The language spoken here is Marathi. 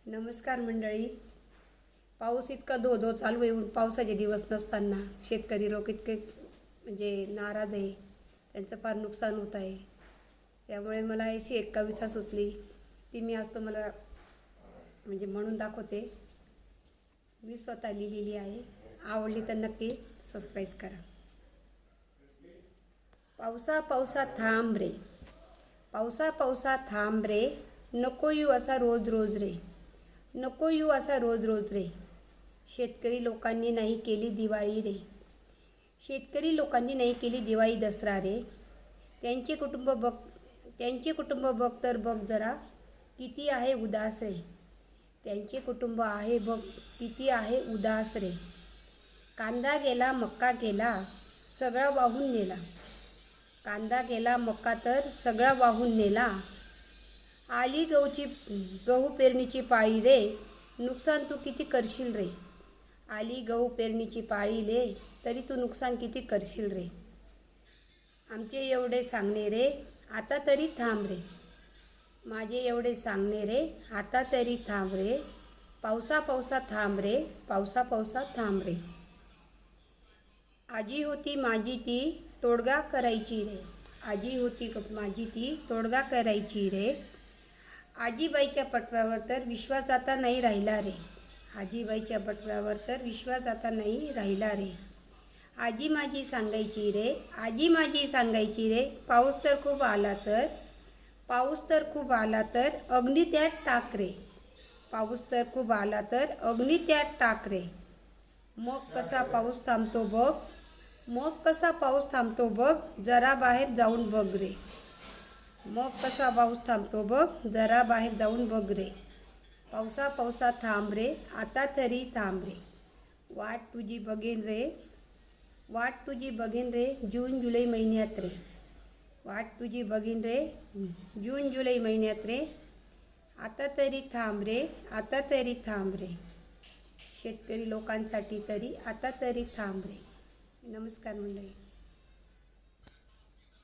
नमस्कार मंडळी. पाऊस इतका धो चालू येऊन पावसाचे दिवस नसताना शेतकरी लोक इतके नाराज आहे. त्यांचं फार नुकसान होत आहे. त्यामुळे मला अशी एक कविता सुचली, ती मी आज तुम्हाला म्हणून दाखवते. मी स्वतः लिहिलेली आहे. आवडली तर नक्की सबस्क्राईब करा. पावसा पावसा थांब रे, पावसा पावसा थांब रे, नको येऊ असा रोज रोज रे, नको येऊ असा रोज रोज रे. शेतकरी लोकांनी नाही केली दिवाळी रे, शेतकरी लोकांनी नाही केली दिवाळी दसरा रे. त्यांचे कुटुंब बघ तर बघ जरा, किती आहे उदास रे. त्यांचे कुटुंब आहे बघ किती आहे उदास रे. कांदा गेला मक्का गेला सगळा वाहून नेला, कांदा गेला मक्का तर सगळा वाहून नेला. आली गहू पेरणीची पाळी रे, नुकसान तू किती करशील रे. आली गहू पेरणीची पाळी रे, तरी तू नुकसान किती करशील रे. आमचे एवढे सांगणे रे, आता तरी थांब रे. माझे एवढे सांगणे रे, आता तरी थांब रे. पावसा पावसा थांब रे, पावसा पावसा थांब रे. आजी होती माझी ती तोडगा करायची रे, आजी होती माझी ती तोडगा करायची रे. आजीबाईच्या पटव्यावर तर विश्वास आता नाही राहिला रे, आजीबाईच्या पटव्यावर तर विश्वास आता नाही राहिला रे. आजी माझी सांगायची रे, आजी माझी सांगायची रे, पाऊस तर खूप आला तर, पाऊस तर खूप आला तर अग्नी त्यात टाक रे, पाऊस तर खूप आला तर अग्नी त्यात टाक रे. मग कसा पाऊस थांबतो बघ, मग कसा पाऊस थांबतो बघ, जरा बाहेर जाऊन बघ रे. मग कसा पाऊस थांबतो बघ, जरा बाहेर जाऊन बघ रे. पावसा पावसा थांब रे, आता तरी थांब रे. वाट तुझी बघेन रे, वाट तुझी बघेन रे, जून जुलै महिन्यात रे. वाट तुझी बघेन रे, जून जुलै महिन्यात रे. आता तरी थांब रे, आता तरी थांब रे. शेतकरी लोकांसाठी तरी आता तरी थांब रे. नमस्कार मंडळी.